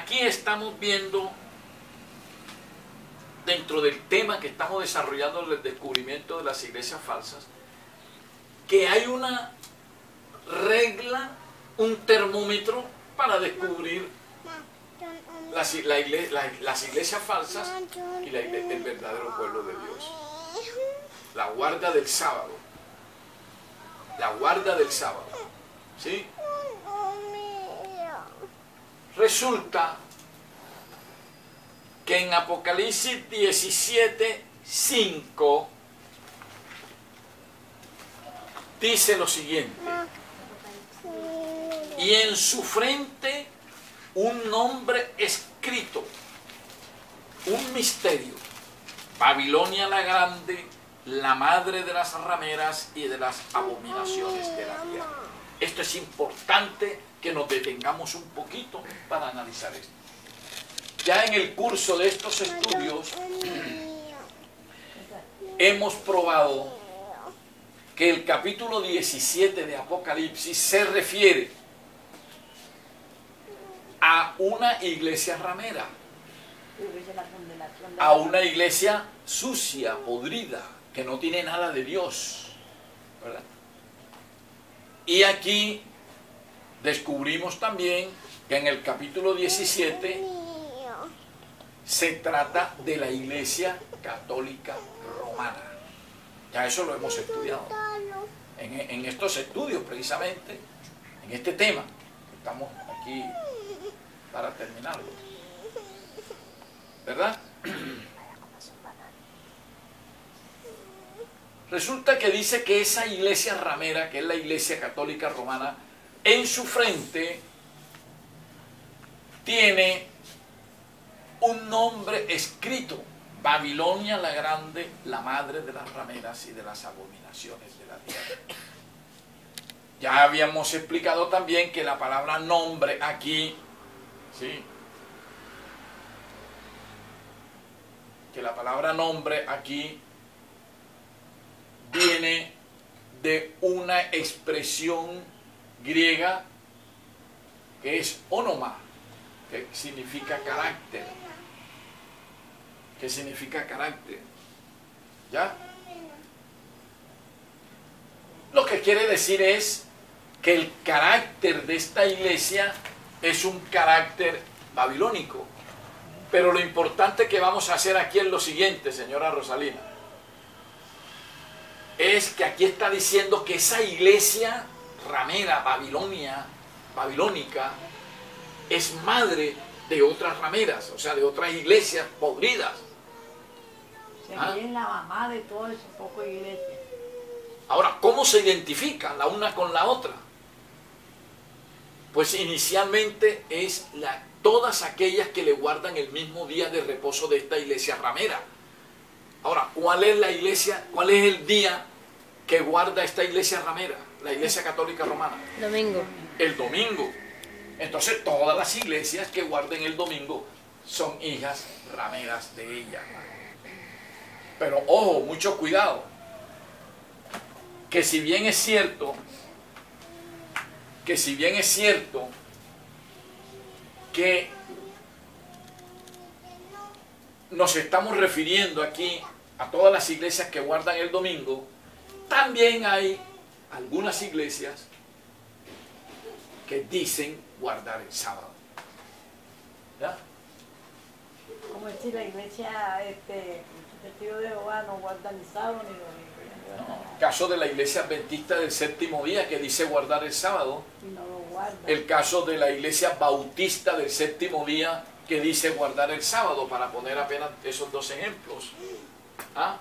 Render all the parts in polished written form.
aquí estamos viendo, dentro del tema que estamos desarrollando, el descubrimiento de las iglesias falsas, que hay una regla, un termómetro para descubrir las iglesias falsas y el verdadero pueblo de Dios. La guarda del sábado. La guarda del sábado. ¿Sí? Resulta que en Apocalipsis 17:5 dice lo siguiente: y en su frente un nombre escrito, un misterio: Babilonia la grande, la madre de las rameras y de las abominaciones de la tierra. Esto es importante que nos detengamos un poquito para analizar esto. Ya en el curso de estos estudios hemos probado que el capítulo 17 de Apocalipsis se refiere a una iglesia ramera, a una iglesia sucia, podrida, que no tiene nada de Dios, ¿verdad? Y aquí descubrimos también que en el capítulo 17 se trata de la iglesia católica romana. Ya eso lo hemos estudiado en estos estudios, precisamente en este tema. Estamos aquí para terminarlo, ¿verdad? Resulta que dice que esa iglesia ramera, que es la iglesia católica romana, en su frente tiene un nombre escrito: Babilonia la grande, la madre de las rameras y de las abominaciones de la tierra. Ya habíamos explicado también que la palabra nombre aquí, ¿sí?, que la palabra nombre aquí viene de una expresión griega que es onoma, que significa carácter. ¿Qué significa carácter? ¿Ya? Lo que quiere decir es que el carácter de esta iglesia es un carácter babilónico. Pero lo importante que vamos a hacer aquí es lo siguiente, señora Rosalina. Es que aquí está diciendo que esa iglesia ramera, babilónica, es madre de otras rameras, o sea, de otras iglesias podridas. ¿Ah? Es la mamá de todo ese poco de iglesia. Ahora, ¿cómo se identifican la una con la otra? Pues inicialmente es todas aquellas que le guardan el mismo día de reposo de esta iglesia ramera. Ahora, ¿cuál es la iglesia, cuál es el día que guarda esta iglesia ramera, la iglesia católica romana? Domingo. El domingo. Entonces todas las iglesias que guarden el domingo son hijas rameras de ella. Pero ojo, mucho cuidado, que si bien es cierto que nos estamos refiriendo aquí a todas las iglesias que guardan el domingo, también hay algunas iglesias que dicen guardar el sábado. ¿Ya? Como decir, la iglesia Testigo de Jehová no guarda ni sábado ni domingo. No. Caso de la iglesia adventista del séptimo día, que dice guardar el sábado. Y no lo guarda. El caso de la iglesia bautista del séptimo día, que dice guardar el sábado, para poner apenas esos dos ejemplos. ¿Ah?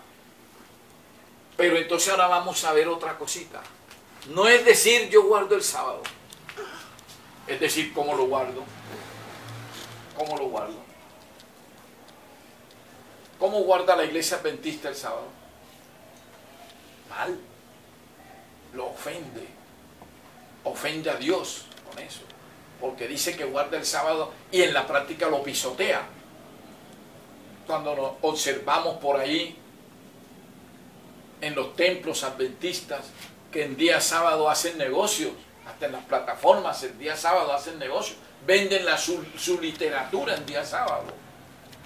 Pero entonces ahora vamos a ver otra cosita. No es decir yo guardo el sábado. Es decir, ¿cómo lo guardo? ¿Cómo lo guardo? ¿Cómo guarda la iglesia adventista el sábado? Mal. Lo ofende. Ofende a Dios con eso. Porque dice que guarda el sábado y en la práctica lo pisotea. Cuando nos observamos por ahí en los templos adventistas que en día sábado hacen negocios, hasta en las plataformas el día sábado hacen negocios, venden su literatura en día sábado.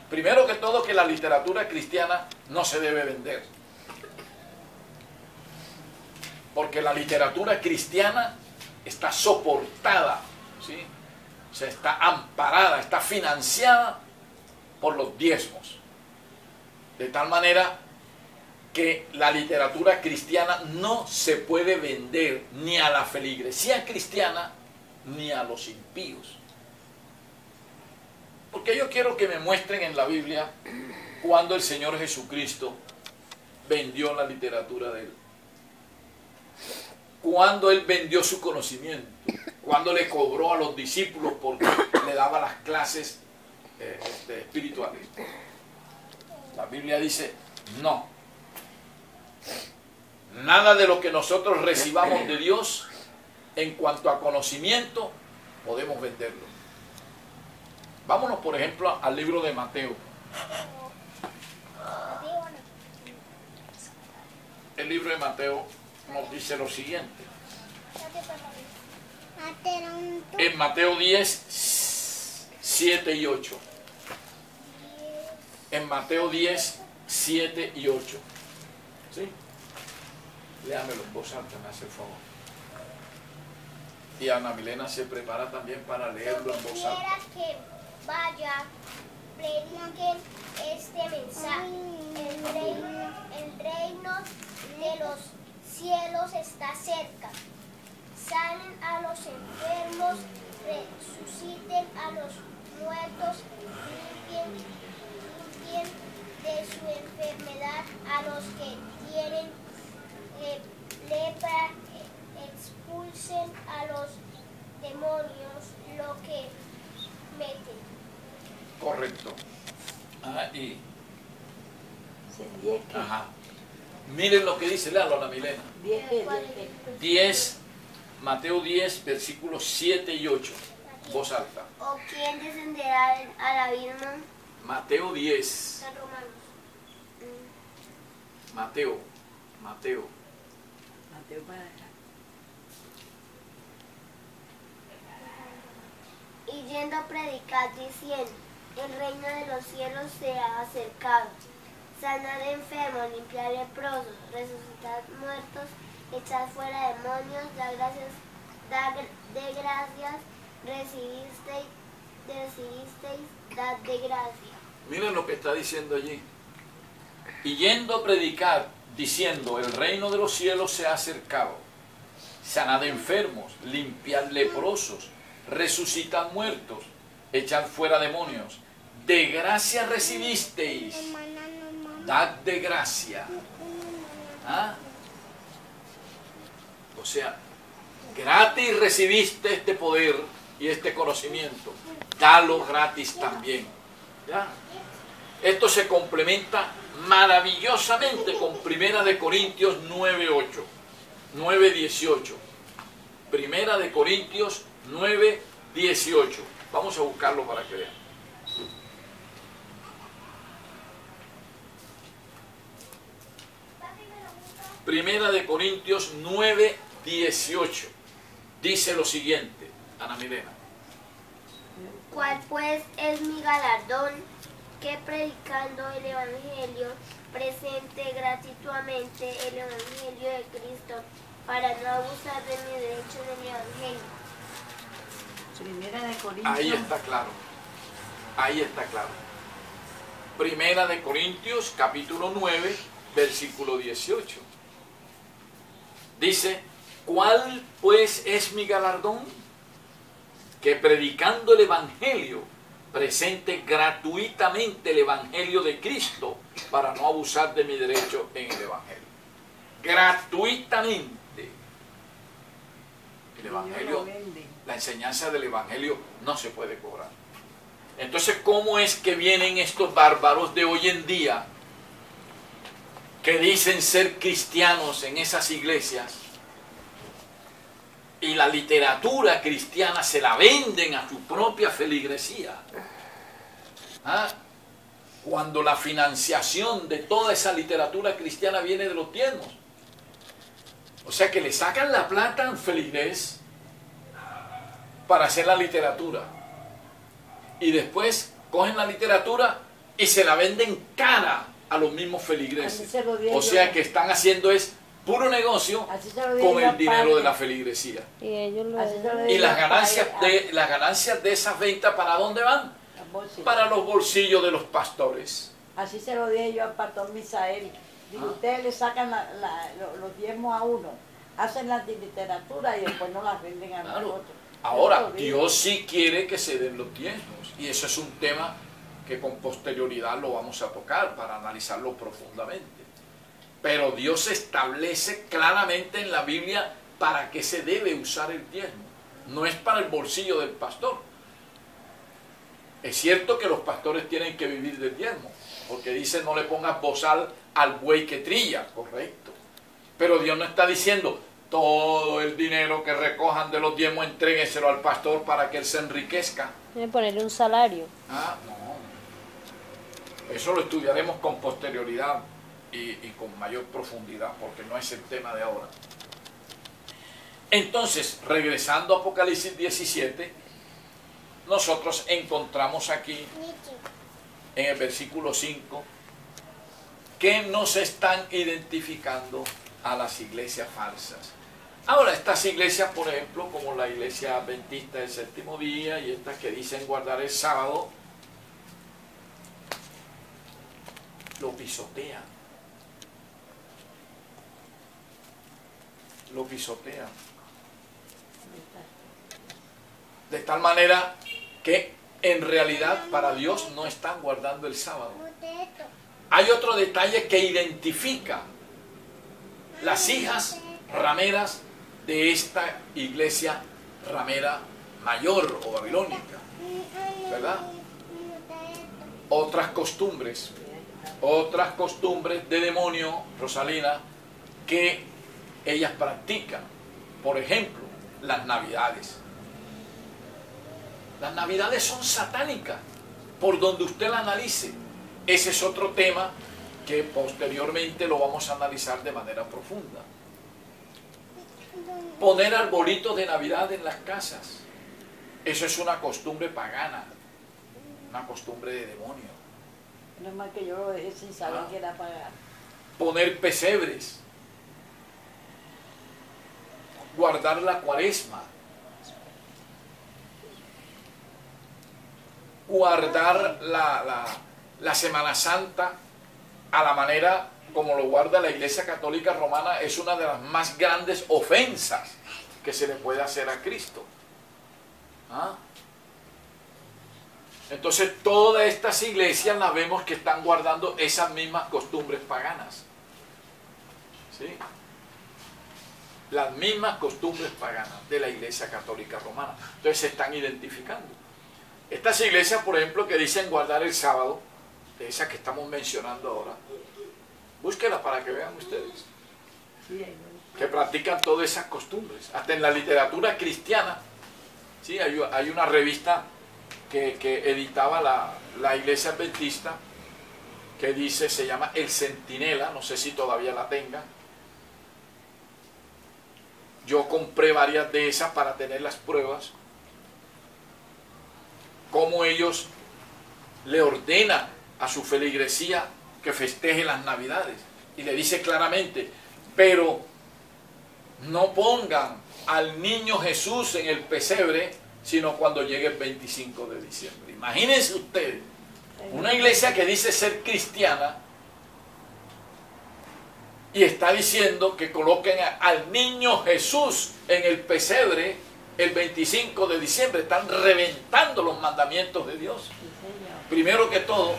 Primero que todo, que la literatura cristiana no se debe vender. Porque la literatura cristiana está soportada, ¿sí? O sea, está amparada, está financiada por los diezmos. De tal manera que la literatura cristiana no se puede vender ni a la feligresía cristiana ni a los impíos. Porque yo quiero que me muestren en la Biblia cuando el Señor Jesucristo vendió la literatura de Él. Cuando Él vendió su conocimiento. Cuando le cobró a los discípulos porque le daba las clases espirituales. La Biblia dice, no. Nada de lo que nosotros recibamos de Dios en cuanto a conocimiento podemos venderlo. Vámonos, por ejemplo, al libro de Mateo. El libro de Mateo nos dice lo siguiente. En Mateo 10, 7 y 8. En Mateo 10, 7 y 8. ¿Sí? Léamelo en voz alta, me hace el favor. Y Ana Milena se prepara también para leerlo en voz alta. Que vaya, prediquen este mensaje. El reino de los cielos está cerca. Sanen a los enfermos, resuciten a los muertos, limpien de su enfermedad a los que tienen lepra, expulsen a los demonios, lo que meten. Correcto. Y Sí, ajá. Miren lo que dice, léalo, Ana Milena. 10, Mateo 10, versículos 7 y 8. Voz alta. ¿O quién descenderá al abismo? Mateo 10. San Romanos. Mateo. Mateo para acá. Y yendo a predicar diciendo, el reino de los cielos se ha acercado. Sanar enfermos, limpiar leprosos, resucitar muertos, echar fuera demonios, de gracias, recibisteis, dad de gracia. Miren lo que está diciendo allí. Y yendo a predicar, diciendo, el reino de los cielos se ha acercado. Sanad enfermos, limpiad leprosos, resucitad muertos, echad fuera demonios. De gracia recibisteis, dad de gracia. ¿Ah? O sea, gratis recibiste este poder y este conocimiento. Dalo gratis también. ¿Ya? Esto se complementa maravillosamente con Primera de Corintios 9:8, 9:18. Primera de Corintios 9:18. Vamos a buscarlo para que vean. Primera de Corintios 9:18. Dice lo siguiente, Ana Milena. ¿Cuál pues es mi galardón? Que predicando el Evangelio, presente gratuitamente el Evangelio de Cristo, para no abusar de mi derecho en el Evangelio. Primera de Corintios. Ahí está claro. Ahí está claro. Primera de Corintios, capítulo 9, versículo 18. Dice, ¿cuál pues es mi galardón? Que predicando el Evangelio, presente gratuitamente el Evangelio de Cristo para no abusar de mi derecho en el Evangelio. Gratuitamente. El Evangelio, la enseñanza del Evangelio no se puede cobrar. Entonces, ¿cómo es que vienen estos bárbaros de hoy en día que dicen ser cristianos en esas iglesias y la literatura cristiana se la venden a su propia feligresía? ¿Ah? Cuando la financiación de toda esa literatura cristiana viene de los diezmos. O sea que le sacan la plata al feligrés para hacer la literatura. y después cogen la literatura y se la venden cara a los mismos feligreses. O sea que están haciendo es puro negocio con el dinero de la feligresía. Y las ganancias de esas ventas, ¿para dónde van? Para los bolsillos de los pastores. Así se lo dije yo al pastor Misael. Digo, ustedes le sacan los diezmos a uno, hacen la literatura y después no las venden a nosotros. Ahora, Dios sí quiere que se den los diezmos. Y eso es un tema que con posterioridad lo vamos a tocar para analizarlo profundamente. Pero Dios establece claramente en la Biblia para qué se debe usar el diezmo. No es para el bolsillo del pastor. Es cierto que los pastores tienen que vivir del diezmo, porque dice no le pongas bozal al buey que trilla, correcto. Pero Dios no está diciendo todo el dinero que recojan de los diezmos entréguenselo al pastor para que él se enriquezca. Debe ponerle un salario. No. Eso lo estudiaremos con posterioridad y con mayor profundidad, porque no es el tema de ahora. Entonces, regresando a Apocalipsis 17, nosotros encontramos aquí, en el versículo 5, que nos están identificando a las iglesias falsas. Ahora, estas iglesias, por ejemplo, como la iglesia adventista del séptimo día y estas que dicen guardar el sábado, lo pisotean. Lo pisotean. De tal manera que en realidad para Dios no están guardando el sábado. Hay otro detalle que identifica las hijas rameras de esta iglesia ramera mayor o babilónica, ¿verdad? Otras costumbres de demonio, Rosalina, que ellas practican. Por ejemplo, las navidades. Las navidades son satánicas, por donde usted la analice. Ese es otro tema que posteriormente lo vamos a analizar de manera profunda. Poner arbolitos de Navidad en las casas. Eso es una costumbre pagana, una costumbre de demonio. No es más que yo lo dejé sin saber que era pagar. Poner pesebres. Guardar la cuaresma. Guardar la Semana Santa a la manera como lo guarda la Iglesia Católica Romana es una de las más grandes ofensas que se le puede hacer a Cristo. Entonces todas estas iglesias las vemos que están guardando esas mismas costumbres paganas. ¿Sí? Las mismas costumbres paganas de la Iglesia Católica Romana. Entonces se están identificando. Estas iglesias, por ejemplo, que dicen guardar el sábado, de esas que estamos mencionando ahora, búsquelas para que vean ustedes, que practican todas esas costumbres. Hasta en la literatura cristiana, ¿sí? Hay una revista que editaba la iglesia adventista, que dice, se llama El Centinela, no sé si todavía la tenga. Yo compré varias de esas para tener las pruebas. Cómo ellos le ordenan a su feligresía que festeje las Navidades. Y le dice claramente, pero no pongan al niño Jesús en el pesebre, sino cuando llegue el 25 de diciembre. Imagínense ustedes, una iglesia que dice ser cristiana y está diciendo que coloquen al niño Jesús en el pesebre el 25 de diciembre. Están reventando los mandamientos de Dios. Primero que todo,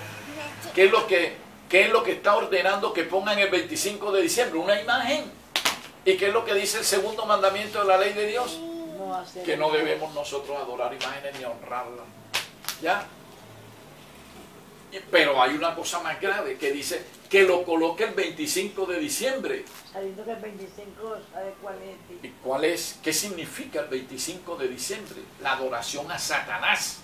¿qué es lo que está ordenando que pongan el 25 de diciembre? Una imagen. ¿Y qué es lo que dice el segundo mandamiento de la ley de Dios? Que no debemos nosotros adorar imágenes ni honrarlas. ¿Ya? Pero hay una cosa más grave que dice que lo coloque el 25 de diciembre. Sabiendo que el 25, ¿sabe cuál es? ¿Y cuál es? ¿Qué significa el 25 de diciembre? La adoración a Satanás.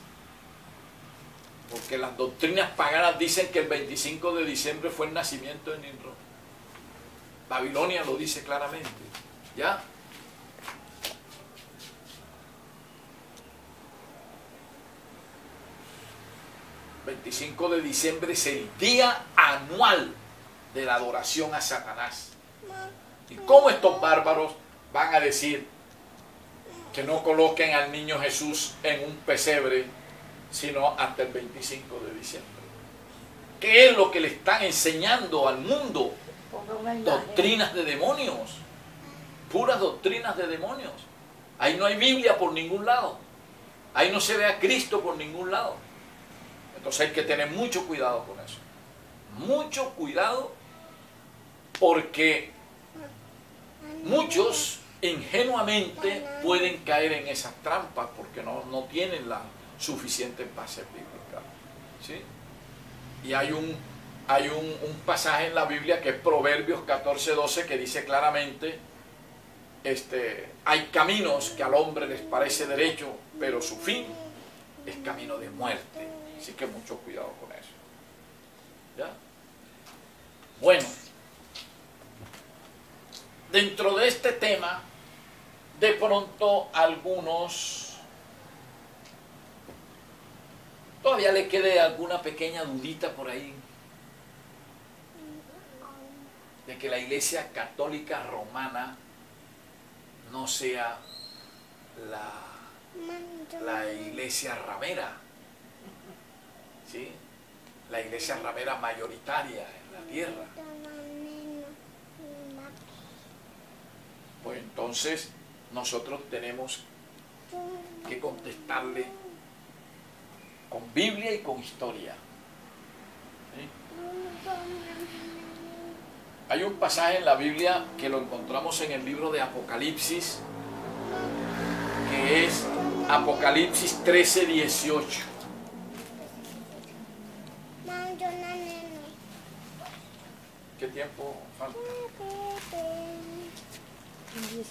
Porque las doctrinas paganas dicen que el 25 de diciembre fue el nacimiento de Nimrod. Babilonia lo dice claramente. ¿Ya? 25 de diciembre es el día anual de la adoración a Satanás. ¿Y cómo estos bárbaros van a decir que no coloquen al niño Jesús en un pesebre, sino hasta el 25 de diciembre? ¿Qué es lo que le están enseñando al mundo? Doctrinas de demonios, puras doctrinas de demonios. Ahí no hay Biblia por ningún lado, ahí no se ve a Cristo por ningún lado. Entonces hay que tener mucho cuidado con eso, mucho cuidado, porque muchos ingenuamente pueden caer en esas trampas porque no tienen la suficiente base bíblica, ¿sí? Y hay un pasaje en la Biblia que es Proverbios 14:12 que dice claramente, hay caminos que al hombre les parece derecho, pero su fin es camino de muerte. Así que mucho cuidado con eso. ¿Ya? Bueno, dentro de este tema, de pronto algunos todavía le quede alguna pequeña dudita por ahí de que la Iglesia Católica Romana no sea la iglesia ramera, ¿sí? La iglesia ramera mayoritaria en la tierra. Pues entonces nosotros tenemos que contestarle con Biblia y con historia, ¿sí? Hay un pasaje en la Biblia que lo encontramos en el libro de Apocalipsis, que es Apocalipsis 13:18. ¿Qué tiempo falta? 17.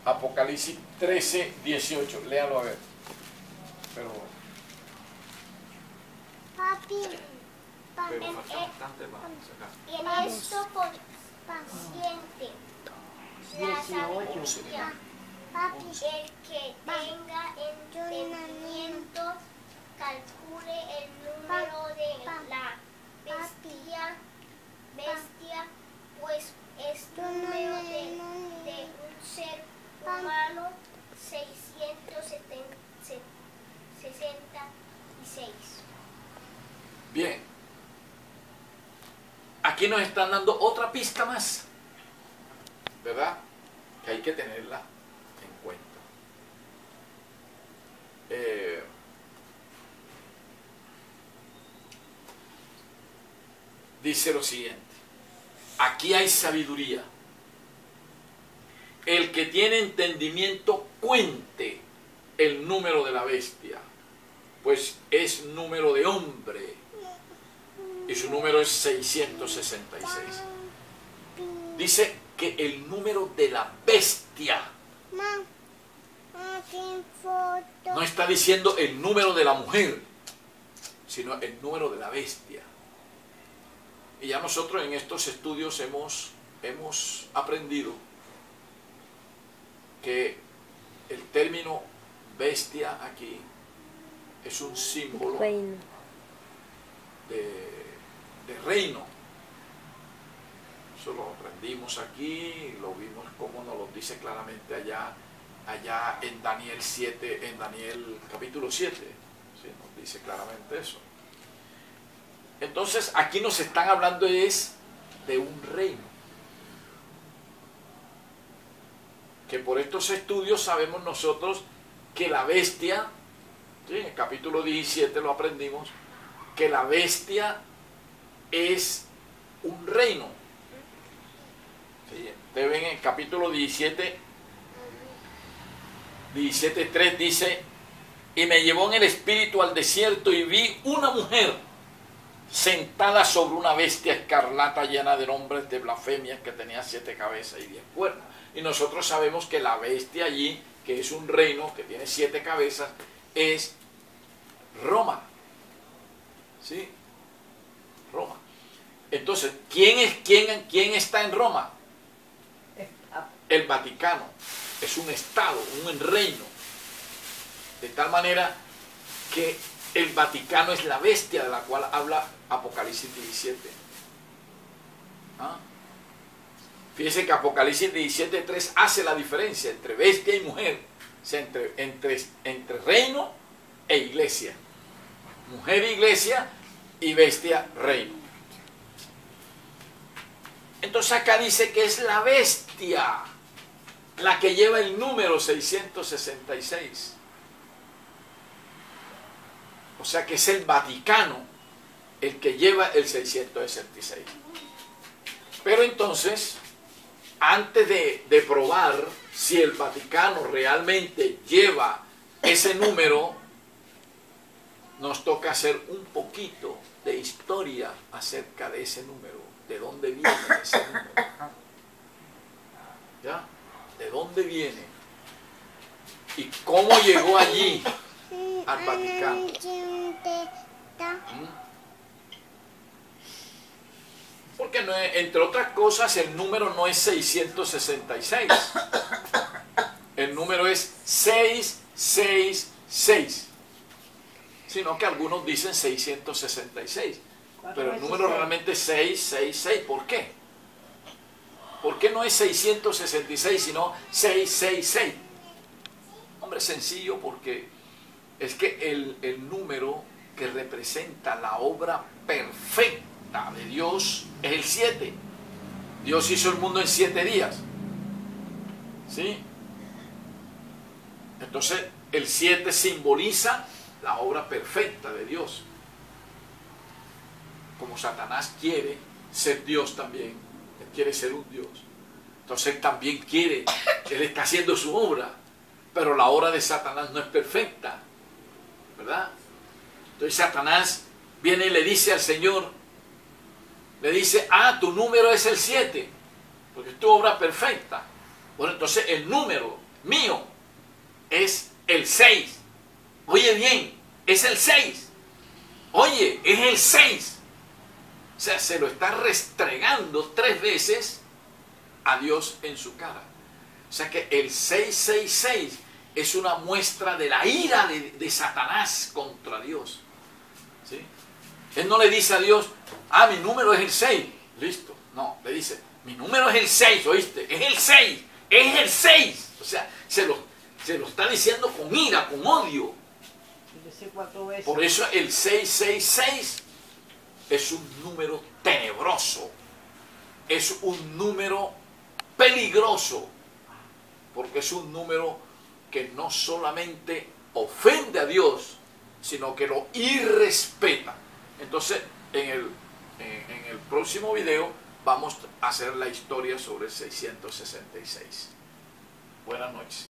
Apocalipsis 13:18. Léalo a ver. Pero falta bastante más. En esto paciente, la sabiduría, el que tenga entendimiento, calcule el número de la bestia, pues es número de un ser humano 666. Bien. Aquí nos están dando otra pista más, ¿verdad? Que hay que tenerla en cuenta. Dice lo siguiente: aquí hay sabiduría. El que tiene entendimiento cuente el número de la bestia, pues es número de hombre y su número es 666. Dice que el número de la bestia, no está diciendo el número de la mujer, sino el número de la bestia. Y ya nosotros en estos estudios hemos aprendido que el término bestia aquí es un símbolo de reino. Eso lo aprendimos aquí, lo vimos como nos lo dice claramente allá en Daniel 7, en Daniel capítulo 7, ¿sí? Nos dice claramente eso. Entonces aquí nos están hablando es de un reino, que por estos estudios sabemos nosotros que la bestia, ¿sí? En el capítulo 17 lo aprendimos, que la bestia es un reino. ¿Sí? Ustedes ven en el capítulo 17:3 dice: y me llevó en el espíritu al desierto y vi una mujer sentada sobre una bestia escarlata llena de nombres de blasfemias, que tenía 7 cabezas y 10 cuernos. Y nosotros sabemos que la bestia allí, que es un reino que tiene 7 cabezas, es Roma. ¿Sí? Roma. Entonces, ¿quién está en Roma? El Vaticano. Es un estado, un reino. De tal manera que el Vaticano es la bestia de la cual habla Apocalipsis 17. ¿Ah? Fíjense que Apocalipsis 17:3 hace la diferencia entre bestia y mujer, o sea, entre reino e iglesia. Mujer iglesia y bestia reino. Entonces acá dice que es la bestia la que lleva el número 666. O sea que es el Vaticano el que lleva el 666. Pero entonces, antes de probar si el Vaticano realmente lleva ese número, nos toca hacer un poquito de historia acerca de ese número. ¿De dónde viene ese número? ¿Ya? ¿De dónde viene? ¿Y cómo llegó allí al Vaticano? Porque no es, entre otras cosas, el número no es 666. El número es 666. Sino que algunos dicen 666. Pero el número realmente es 666. ¿Por qué? ¿Por qué no es 666 sino 666? Hombre, sencillo, porque es que el número que representa la obra perfecta de Dios es el 7. Dios hizo el mundo en 7 días. ¿Sí? Entonces, el 7 simboliza la obra perfecta de Dios. Como Satanás quiere ser Dios también, él quiere ser un Dios. Entonces él también quiere, él está haciendo su obra, pero la obra de Satanás no es perfecta, ¿verdad? Entonces Satanás viene y le dice al Señor, le dice, tu número es el 7, porque es tu obra perfecta. Bueno, entonces el número mío es el 6. Oye bien, es el 6. Oye, es el 6. O sea, se lo está restregando 3 veces a Dios en su cara. O sea que el 666 es una muestra de la ira de Satanás contra Dios. ¿Sí? Él no le dice a Dios, mi número es el 6. Listo. No, le dice, mi número es el 6, ¿oíste? Es el 6. Es el 6. O sea, se lo está diciendo con ira, con odio. Por eso el 666 es un número tenebroso, es un número peligroso, porque es un número que no solamente ofende a Dios, sino que lo irrespeta. Entonces, en el próximo video vamos a hacer la historia sobre el 666. Buenas noches.